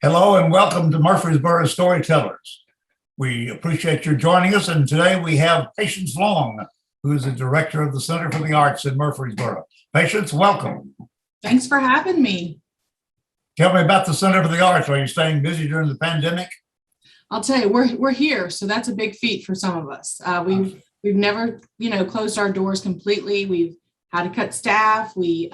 Hello and welcome to Murfreesboro Storytellers. We appreciate your joining us, and today we have Patience Long, who is the director of the Center for the Arts in Murfreesboro. Patience, welcome. Thanks for having me. Tell me about the Center for the Arts. Are you staying busy during the pandemic? I'll tell you, we're here, so that's a big feat for some of us. We've never, closed our doors completely. We've had to cut staff. We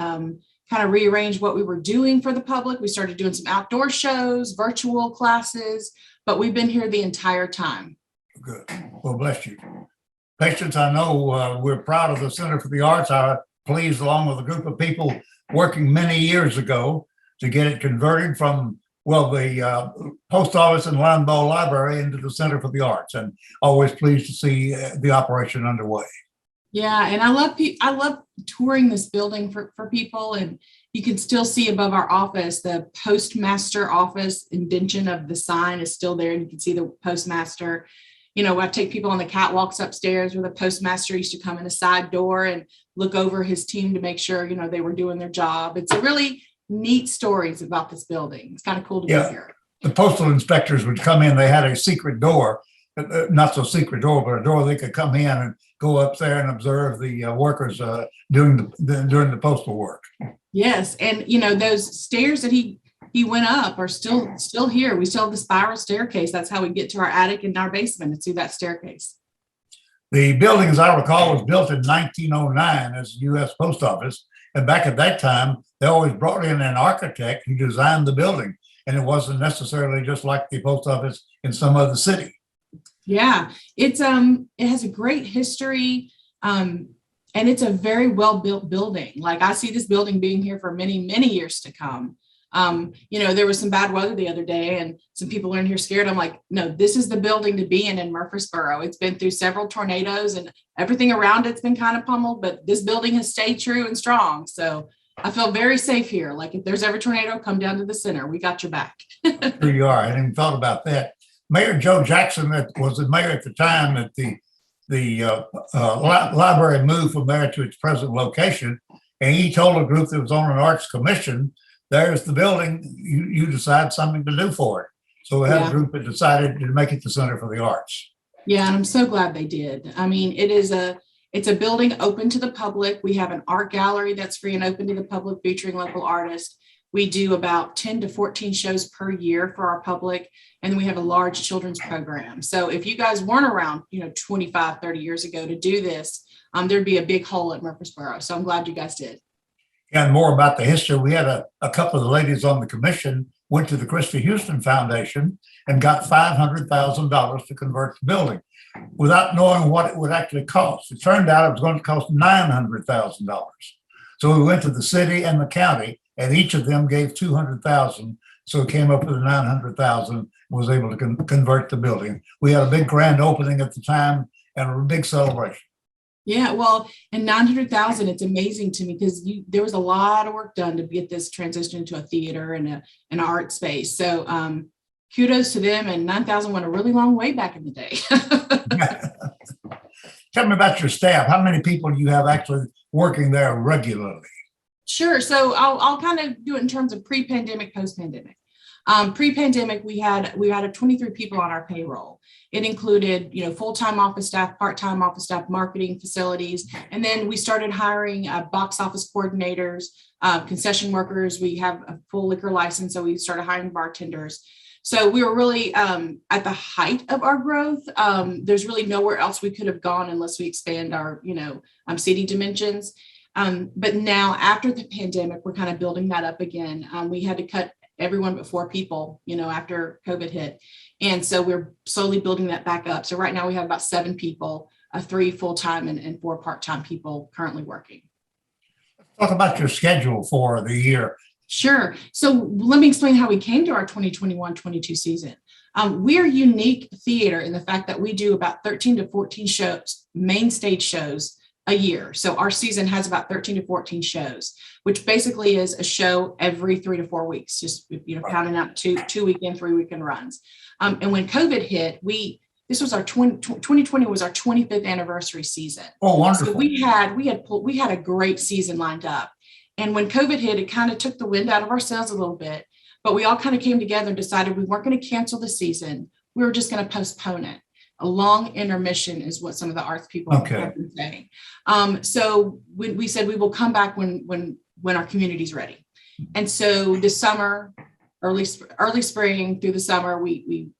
kind of rearranged what we were doing for the public. We started doing some outdoor shows, virtual classes, but we've been here the entire time. Good. Well, bless you. Patience, I know we're proud of the Center for the Arts. I pleased, along with a group of people working many years ago, to get it converted from, the post office and Limbaugh Library into the Center for the Arts, and always pleased to see the operation underway. Yeah, and I love touring this building for people, and you can still see above our office, the postmaster office indention of the sign is still there, and you can see the postmaster. I take people on the catwalks upstairs where the postmaster used to come in a side door and look over his team to make sure, they were doing their job. It's a really neat stories about this building. It's kind of cool to be here. The postal inspectors would come in. They had a secret door, not so secret door, but a door they could come in and go up there and observe the workers doing the postal work. Yes, and those stairs that he went up are still here. We still have the spiral staircase. That's how we get to our attic and our basement. It's through that staircase. The building, as I recall, was built in 1909 as the U.S. Post Office. And back at that time, they always brought in an architect who designed the building. And it wasn't necessarily just like the post office in some other city. Yeah, it has a great history. And it's a very well-built building. Like, I see this building being here for many, many years to come. There was some bad weather the other day and some people are in here scared. I'm like, no, this is the building to be in Murfreesboro. It's been through several tornadoes and everything around it's been kind of pummeled, but this building has stayed true and strong. So I feel very safe here. Like, if there's ever a tornado, come down to the center. We got your back. Here you are. I hadn't even thought about that. Mayor Joe Jackson, that was the mayor at the time that the library moved from there to its present location. And he told a group that was on an arts commission, there's the building, you decide something to do for it. So we had a group that decided to make it the Center for the Arts. Yeah, and I'm so glad they did. I mean, it's a building open to the public. We have an art gallery that's free and open to the public featuring local artists. We do about 10 to 14 shows per year for our public. And we have a large children's program. So if you guys weren't around, 25, 30 years ago to do this, there'd be a big hole at Murfreesboro. So I'm glad you guys did. And more about the history, we had a couple of the ladies on the commission went to the Christy Houston Foundation and got $500,000 to convert the building without knowing what it would actually cost. It turned out it was going to cost $900,000. So we went to the city and the county, and each of them gave $200,000. So it came up with $900,000 and was able to convert the building. We had a big grand opening at the time and a big celebration. Yeah, well, and 900,000, it's amazing to me because there was a lot of work done to get this transition into a theater and an art space. So kudos to them, and 9,000 went a really long way back in the day. Tell me about your staff. How many people do you have actually working there regularly? Sure. So I'll kind of do it in terms of pre-pandemic, post-pandemic. Pre-pandemic, we had 23 people on our payroll. It included, full-time office staff, part-time office staff, marketing, facilities. And then we started hiring box office coordinators, concession workers. We have a full liquor license, so we started hiring bartenders. So we were really at the height of our growth. There's really nowhere else we could have gone unless we expand our, seating dimensions. But now after the pandemic, we're kind of building that up again. We had to cut everyone but 4 people, after COVID hit. And so we're slowly building that back up. So right now we have about 7 people, 3 full-time and 4 part-time people currently working. Talk about your schedule for the year. Sure. So let me explain how we came to our 2021-22 season. We're unique theater in the fact that we do about 13 to 14 shows, main stage shows a year. So our season has about 13 to 14 shows, which basically is a show every 3 to 4 weeks, just, counting out two weekend, 3 weekend runs. And when COVID hit, this was our 2020 was our 25th anniversary season. Oh, wonderful. So we had a great season lined up. And when COVID hit, it kind of took the wind out of our sails a little bit. but we all kind of came together and decided we weren't going to cancel the season. We were just going to postpone it. A long intermission is what some of the arts people have been saying. So we said we will come back when our community's ready. And so this summer, early spring through the summer, we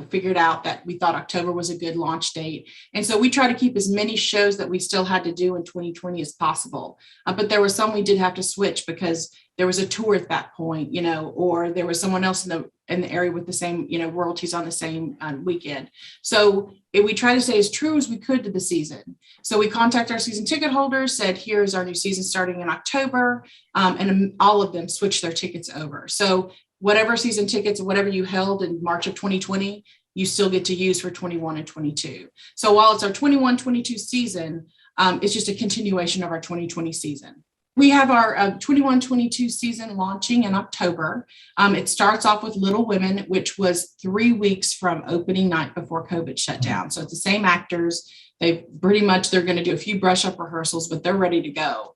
figured out that we thought October was a good launch date. And so we try to keep as many shows that we still had to do in 2020 as possible. But there were some we did have to switch because there was a tour at that point, or there was someone else in the area with the same, royalties on the same weekend. So we try to stay as true as we could to the season. So we contact our season ticket holders, said, here's our new season starting in October, and all of them switched their tickets over. So whatever season tickets, whatever you held in March of 2020, you still get to use for 21 and 22. So while it's our 21-22 season, it's just a continuation of our 2020 season. We have our 21-22 season launching in October. It starts off with Little Women, which was 3 weeks from opening night before COVID shut down. So it's the same actors. They're going to do a few brush up rehearsals, but they're ready to go.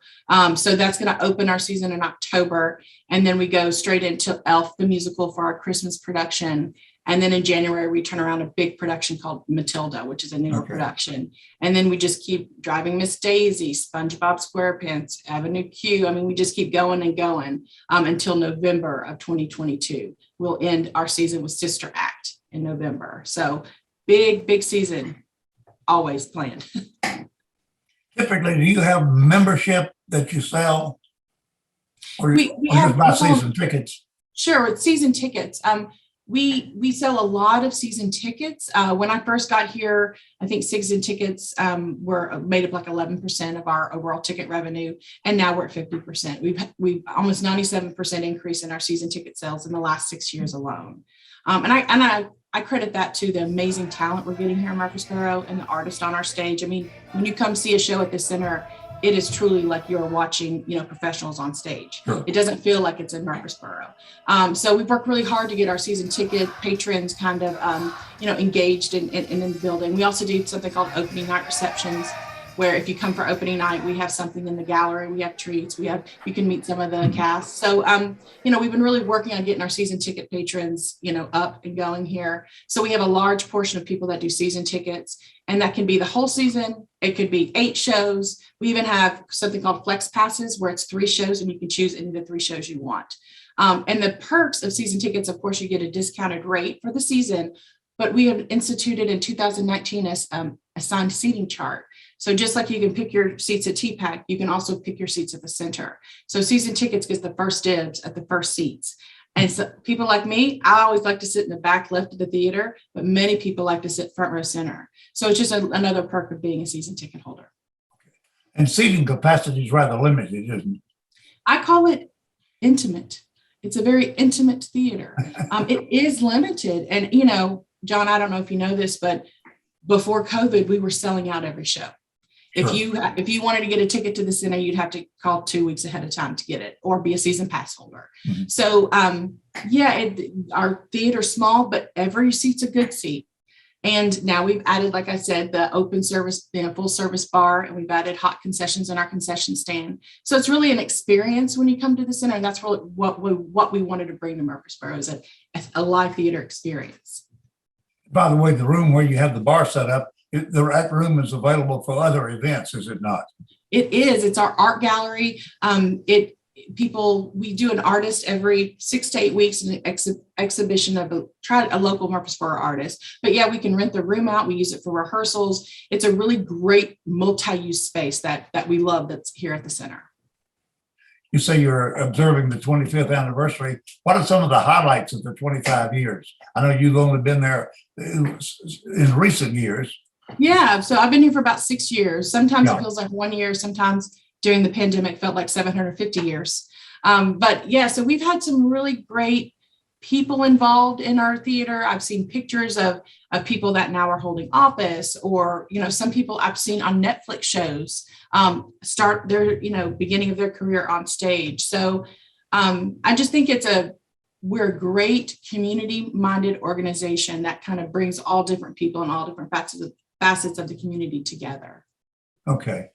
So that's going to open our season in October. And then we go straight into Elf, the musical, for our Christmas production. And then in January, we turn around a big production called Matilda, which is a newer production. And then we just keep driving Miss Daisy, SpongeBob SquarePants, Avenue Q. I mean, we just keep going and going until November of 2022. We'll end our season with Sister Act in November. So big season, always planned. Typically, do you have membership that you sell? Or We just buy season tickets? Sure, with season tickets. We sell a lot of season tickets. When I first got here, I think season tickets were made up like 11% of our overall ticket revenue, and now we're at 50%. We've almost 97% increase in our season ticket sales in the last 6 years alone. And I credit that to the amazing talent we're getting here in Murfreesboro and the artists on our stage. I mean, when you come see a show at the center, it is truly like you're watching, professionals on stage. Sure. It doesn't feel like it's in Murfreesboro. So we've worked really hard to get our season ticket patrons kind of, engaged in the building. We also do something called opening night receptions, where if you come for opening night, we have something in the gallery, we have treats, you can meet some of the cast. So, we've been really working on getting our season ticket patrons, up and going here. So we have a large portion of people that do season tickets, and that can be the whole season. It could be 8 shows. We even have something called flex passes, where it's 3 shows and you can choose any of the 3 shows you want. And the perks of season tickets, of course, you get a discounted rate for the season, but we have instituted in 2019 as assigned seating chart. So just like you can pick your seats at TPAC, you can also pick your seats at the center. So season tickets gets the first dibs at the first seats. And so people like me, I always like to sit in the back left of the theater, but many people like to sit front row center. So it's just another perk of being a season ticket holder. And seating capacity is rather limited, isn't it? I call it intimate. It's a very intimate theater. It is limited. And, John, I don't know if you know this, but before COVID, we were selling out every show. Sure. If you wanted to get a ticket to the center, you'd have to call 2 weeks ahead of time to get it, or be a season pass holder. Mm-hmm. So, our theater's small, but every seat's a good seat. And now we've added, like I said, the open service, full service bar, and we've added hot concessions in our concession stand. So it's really an experience when you come to the center, and that's really what we wanted to bring to Murfreesboro, is a live theater experience. By the way, the room where you have the bar set up, that room is available for other events, is it not? It is. It's our art gallery. We do an artist every 6 to 8 weeks, an exhibition of a local Murfreesboro artist. But yeah, we can rent the room out. We use it for rehearsals. It's a really great multi-use space that we love that's here at the center. You say you're observing the 25th anniversary. What are some of the highlights of the 25 years? I know you've only been there in recent years. Yeah, so I've been here for about 6 years. Sometimes it feels like 1 year. Sometimes during the pandemic felt like 750 years. But yeah, so we've had some really great people involved in our theater. I've seen pictures of people that now are holding office, or, some people I've seen on Netflix shows start their, beginning of their career on stage. So I just think we're a great community-minded organization that kind of brings all different people and all different facets of the community together. Okay.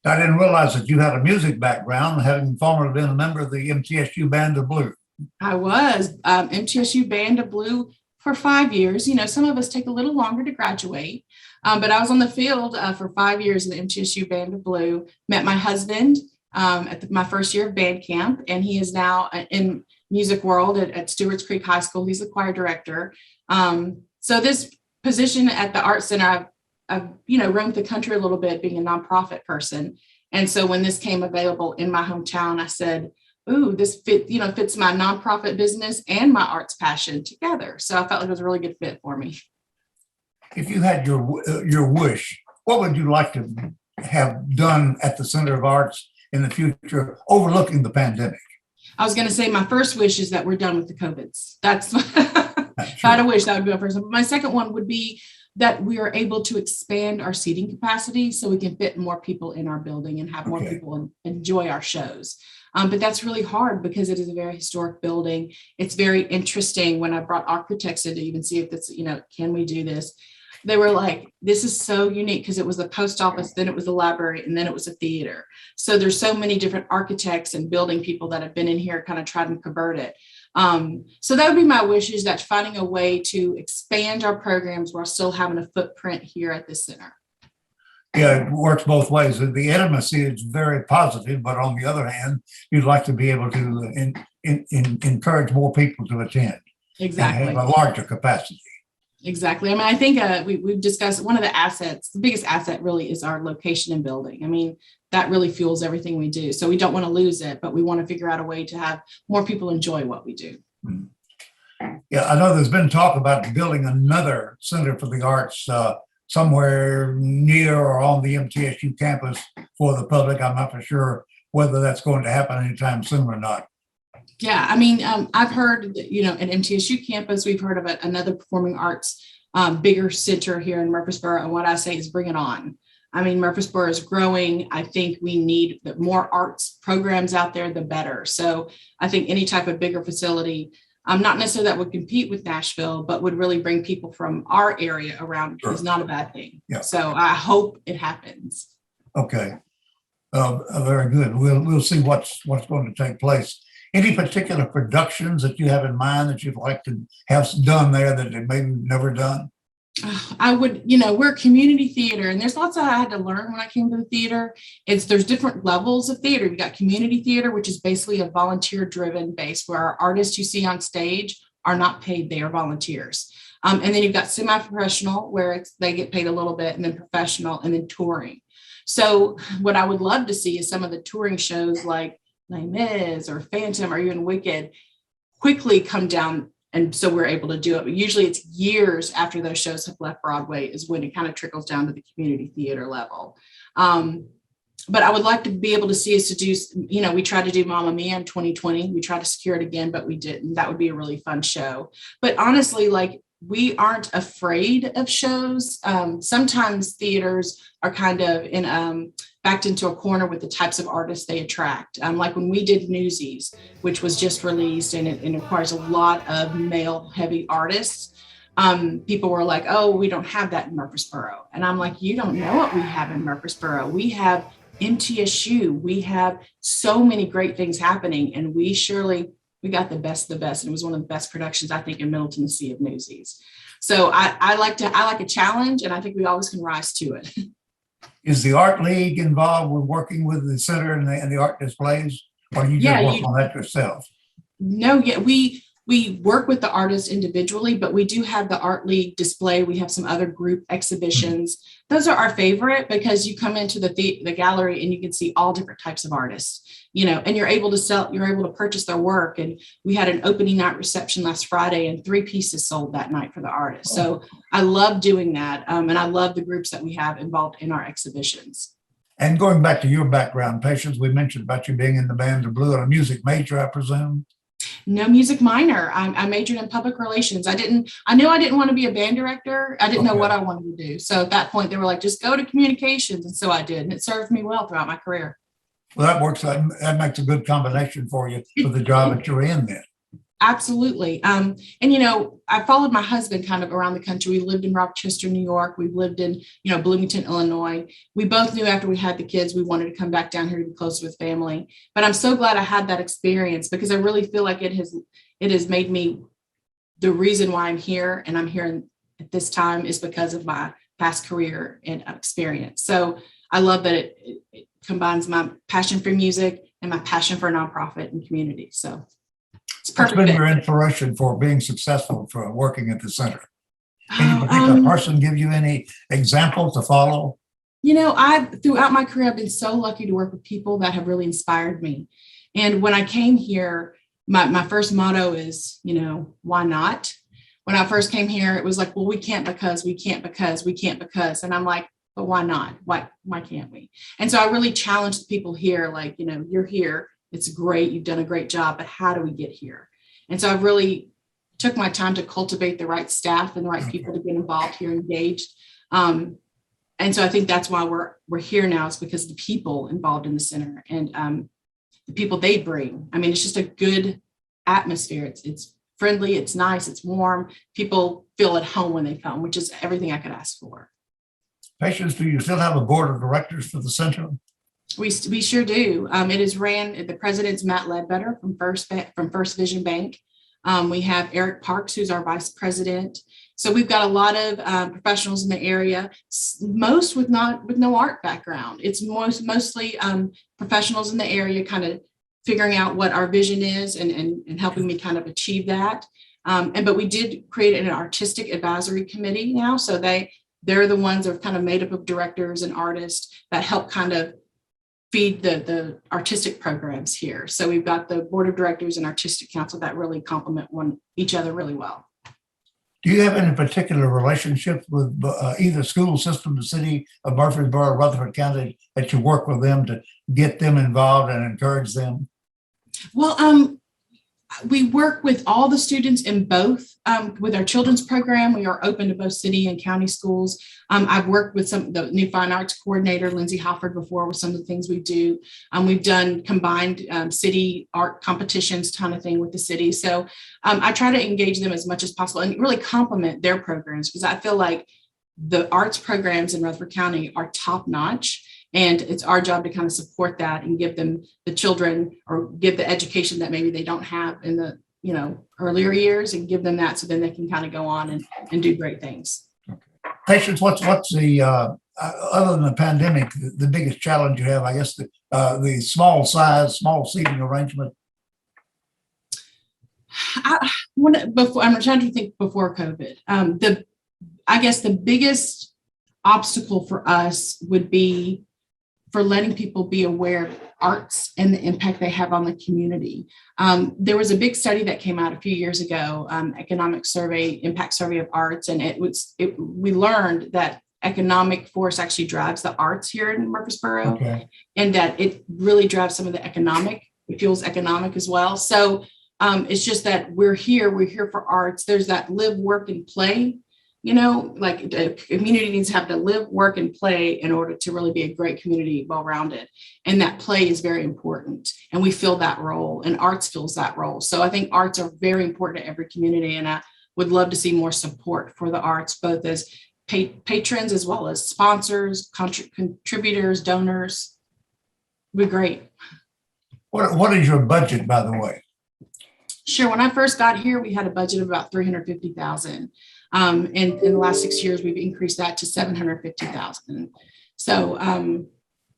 I didn't realize that you had a music background, having formerly been a member of the MTSU Band of Blues. I was MTSU Band of Blue for 5 years. You know, some of us take a little longer to graduate, but I was on the field for 5 years in the MTSU Band of Blue. Met my husband my first year of band camp, and he is now in music world at Stewart's Creek High School. He's the choir director. So this position at the Art Center, I've roamed the country a little bit, being a nonprofit person. And so when this came available in my hometown, I said, ooh, this fits my nonprofit business and my arts passion together. So I felt like it was a really good fit for me. If you had your wish, what would you like to have done at the Center of Arts in the future, overlooking the pandemic? I was going to say my first wish is that we're done with the COVIDs. That's if I had a wish, that would be my first one. My second one would be that we are able to expand our seating capacity so we can fit more people in our building and have more people enjoy our shows. But that's really hard because it is a very historic building. It's very interesting. When I brought architects in to even see if this, can we do this? They were like, this is so unique because it was the post office, then it was the library, and then it was a theater. So there's so many different architects and building people that have been in here, kind of tried and convert it. So that would be my wish, is that finding a way to expand our programs while still having a footprint here at the center. Yeah, it works both ways. The intimacy is very positive, but on the other hand, you'd like to be able to encourage more people to attend. Exactly. And have a larger capacity. Exactly. I mean, I think we've discussed one of the assets, the biggest asset really is our location and building. I mean, that really fuels everything we do. So we don't want to lose it, but we want to figure out a way to have more people enjoy what we do. Yeah, I know there's been talk about building another Center for the Arts somewhere near or on the MTSU campus for the public. I'm not for sure whether that's going to happen anytime soon or not. Yeah, I mean, I've heard, an MTSU campus, we've heard of another performing arts bigger center here in Murfreesboro. And what I say is bring it on. I mean, Murfreesboro is growing. I think we need more arts programs out there, the better. So I think any type of bigger facility, not necessarily that would compete with Nashville, but would really bring people from our area around is not a bad thing. Yeah. So I hope it happens. Okay, very good. We'll see what's going to take place. Any particular productions that you have in mind that you'd like to have done there that they maybe never done? I would, we're community theater, and there's lots I had to learn when I came to the theater. There's different levels of theater. You got community theater, which is basically a volunteer-driven base where our artists you see on stage are not paid; they are volunteers. And then you've got semi-professional, where they get paid a little bit, and then professional, and then touring. So what I would love to see is some of the touring shows like Les Mis or Phantom or even Wicked quickly come down, and so we're able to do it. But usually it's years after those shows have left Broadway is when it kind of trickles down to the community theater level. But I would like to be able to see us to do, we tried to do Mamma Mia in 2020. We tried to secure it again, but we didn't. That would be a really fun show. But honestly, we aren't afraid of shows. Sometimes theaters are kind of backed into a corner with the types of artists they attract. Like when we did Newsies, which was just released, and it requires a lot of male heavy artists. People were like, oh, we don't have that in Murfreesboro. And I'm like, you don't know what we have in Murfreesboro. We have MTSU. We have so many great things happening, and we got the best of the best. And it was one of the best productions, I think, in Middle Tennessee of Newsies. So I like a challenge, and I think we always can rise to it. Is the Art League involved with working with the center and the art displays, or do you just work on that yourself? No, we work with the artists individually, but we do have the Art League display. We have some other group exhibitions. Those are our favorite because you come into the gallery and you can see all different types of artists, and you're able to purchase their work. And we had an opening night reception last Friday, and 3 pieces sold that night for the artists. So I love doing that. And I love the groups that we have involved in our exhibitions. And going back to your background, Patience, we mentioned about you being in the Band of Blue and a music major, I presume. No, music minor. I majored in public relations. I knew I didn't want to be a band director. I didn't know what I wanted to do. So at that point, they were like, just go to communications. And so I did. And it served me well throughout my career. Well, that works. That makes a good combination for you for the job that you're in then. Absolutely. And I followed my husband kind of around the country. We lived in Rochester, New York. We lived in, Bloomington, Illinois. We both knew after we had the kids, we wanted to come back down here to be closer with family. But I'm so glad I had that experience because I really feel like it has made me the reason why I'm here. And I'm here at this time is because of my past career and experience. So I love that it combines my passion for music and my passion for nonprofit and community. So it's What's perfect. been your inspiration for being successful for working at the center? Any particular person give you any examples to follow? Throughout my career, I've been so lucky to work with people that have really inspired me. And when I came here, my first motto is, why not? When I first came here, it was like, well, we can't because. And I'm like, but why not? Why can't we? And so I really challenged people here, like, you're here. It's great. You've done a great job, but how do we get here? And so I really took my time to cultivate the right staff and the right people to get involved here, engaged. And so I think that's why we're here now is because of the people involved in the center and the people they bring. I mean, it's just a good atmosphere. It's friendly. It's nice. It's warm. People feel at home when they come, which is everything I could ask for. Patience, do you still have a board of directors for the center? We sure do. It is ran. The president's Matt Ledbetter from First Vision Bank. We have Eric Parks, who's our vice president. So we've got a lot of professionals in the area, most with no art background. It's mostly professionals in the area, kind of figuring out what our vision is and helping me kind of achieve that. But we did create an artistic advisory committee now, so they're the ones that are kind of made up of directors and artists that help kind of feed the artistic programs here. So we've got the board of directors and artistic council that really complement each other really well. Do you have any particular relationship with either school system, the city of Murfreesboro, Rutherford County, that you work with them to get them involved and encourage them? Well, we work with all the students in both. With our children's program, we are open to both city and county schools. I've worked with the new fine arts coordinator, Lindsay Hofford, before with some of the things we do. We've done combined city art competitions kind of thing with the city. So I try to engage them as much as possible and really complement their programs because I feel like the arts programs in Rutherford County are top notch. And it's our job to kind of support that and give them the children or give the education that maybe they don't have in the earlier years and give them that so then they can kind of go on and do great things. Patience, what's the other than the pandemic, the biggest challenge you have? I guess the small seating arrangement. I'm trying to think before COVID. I guess the biggest obstacle for us would be for letting people be aware of arts and the impact they have on the community. There was a big study that came out a few years ago, impact survey of arts, and we learned that economic force actually drives the arts here in Murfreesboro, and that it really drives some of the it fuels economic as well. So it's just that we're here for arts. There's that live, work, and play. Like the community needs to have to live, work, and play in order to really be a great community, well-rounded. And that play is very important. And we fill that role, and arts fills that role. So I think arts are very important to every community. And I would love to see more support for the arts, both as patrons as well as sponsors, contributors, donors. Would be great. What is your budget, by the way? Sure. When I first got here, we had a budget of about $350,000. And in the last 6 years, we've increased that to $750,000. So,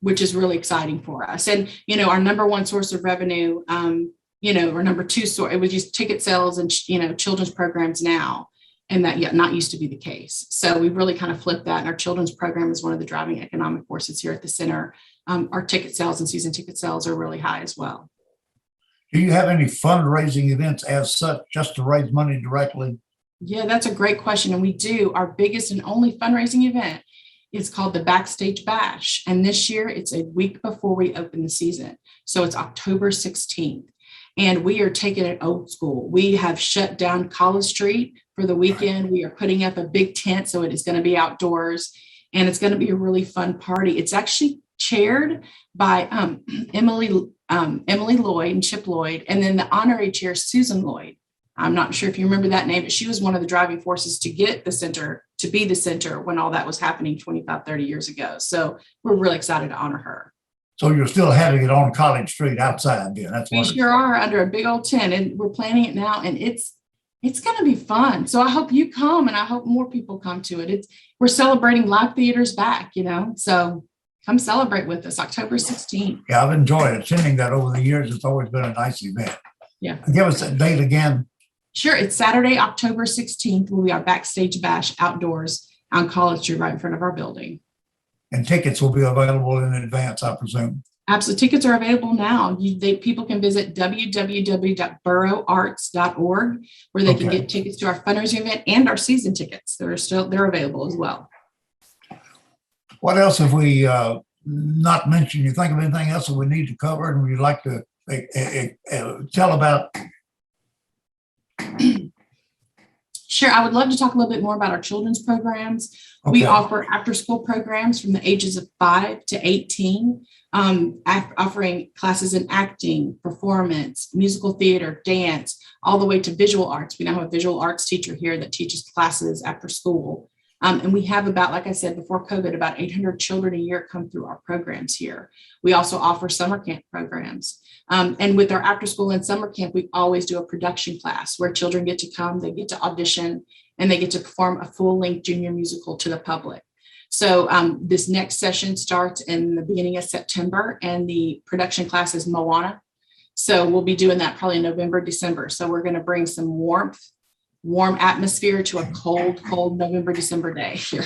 which is really exciting for us. And, our number one source of revenue, our number two source, it was just ticket sales and, children's programs now. And that not used to be the case. So we've really kind of flipped that. And our children's program is one of the driving economic forces here at the center. Our ticket sales and season ticket sales are really high as well. Do you have any fundraising events as such, just to raise money directly? Yeah, that's a great question. And we do. Our biggest and only fundraising event is called the Backstage Bash. And this year it's a week before we open the season. So it's October 16th. And we are taking it old school. We have shut down College Street for the weekend. We are putting up a big tent. So it is going to be outdoors and it's going to be a really fun party. It's actually chaired by Emily Lloyd and Chip Lloyd. And then the honorary chair, Susan Lloyd. I'm not sure if you remember that name, but she was one of the driving forces to get the center to be the center when all that was happening 25, 30 years ago. So we're really excited to honor her. So you're still having it on College Street outside then? That's We wonderful. sure are, under a big old tent, and we're planning it now, and it's going to be fun. So I hope you come, and I hope more people come to it. We're celebrating live theaters back, so come celebrate with us October 16th. Yeah, I've enjoyed attending that over the years. It's always been a nice event. Yeah. Give us that date again. Sure. It's Saturday, October 16th. Will be our Backstage Bash outdoors on College Street right in front of our building. And tickets will be available in advance, I presume. Absolutely. Tickets are available now. People can visit www.borougharts.org where they can get tickets to our fundraising event and our season tickets. They're available as well. What else have we not mentioned? You think of anything else that we need to cover and we'd like to tell about? Sure. I would love to talk a little bit more about our children's programs. We offer after-school programs from the ages of 5 to 18, offering classes in acting, performance, musical theater, dance, all the way to visual arts. We now have a visual arts teacher here that teaches classes after school. And we have about, like I said, before COVID, about 800 children a year come through our programs here. We also offer summer camp programs. And with our after school and summer camp, we always do a production class where children get to come, they get to audition, and they get to perform a full-length junior musical to the public. So this next session starts in the beginning of September, and the production class is Moana. So we'll be doing that probably in November, December. So we're going to bring some warm atmosphere to a cold November, December day here.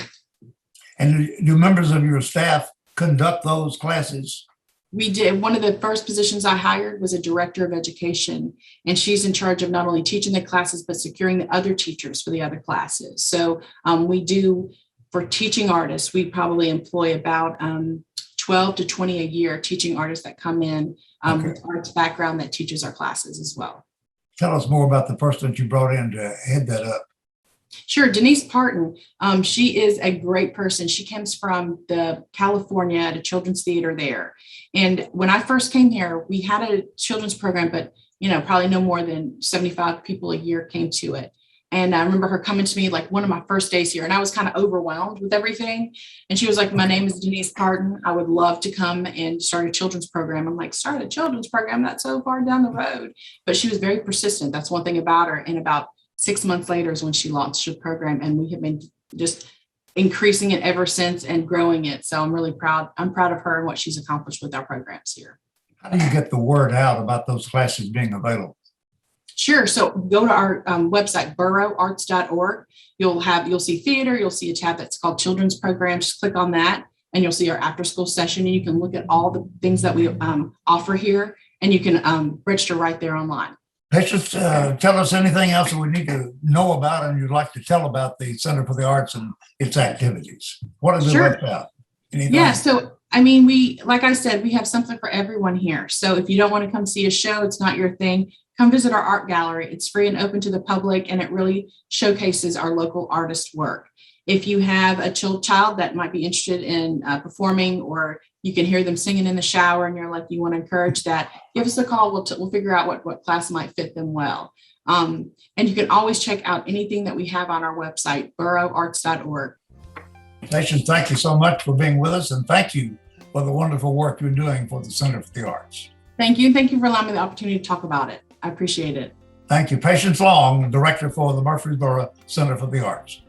And do members of your staff conduct those classes? We did. One of the first positions I hired was a director of education, and she's in charge of not only teaching the classes, but securing the other teachers for the other classes. So we do, for teaching artists, we probably employ about 12 to 20 a year teaching artists that come in with arts background that teaches our classes as well. Tell us more about the person that you brought in to head that up. Sure. Denise Parton. She is a great person. She comes from California at a children's theater there. And when I first came here, we had a children's program, but probably no more than 75 people a year came to it. And I remember her coming to me like one of my first days here, and I was kind of overwhelmed with everything. And she was like, "My name is Denise Parton. I would love to come and start a children's program." I'm like, "Start a children's program? That's so far down the road." But she was very persistent. That's one thing about her. And about 6 months later is when she launched the program, and we have been just increasing it ever since and growing it. So I'm really proud. I'm proud of her and what she's accomplished with our programs here. How do you get the word out about those classes being available? Sure. So go to our website, borougharts.org. You'll see theater. You'll see a tab that's called children's programs. Just click on that and you'll see our after school session, and you can look at all the things that we offer here, and you can register right there online. Patience, tell us anything else that we need to know about and you'd like to tell about the Center for the Arts and its activities. What is it left out? Anything? Yeah. So, like I said, we have something for everyone here. So if you don't want to come see a show, it's not your thing, come visit our art gallery. It's free and open to the public, and it really showcases our local artist work. If you have a child that might be interested in performing, or you can hear them singing in the shower and you're like, you want to encourage that, give us a call. We'll figure out what class might fit them well. And you can always check out anything that we have on our website, borougharts.org. Patience, thank you so much for being with us, and thank you for the wonderful work you're doing for the Center for the Arts. Thank you. Thank you for allowing me the opportunity to talk about it. I appreciate it. Thank you. Patience Long, Director for the Murfreesboro Center for the Arts.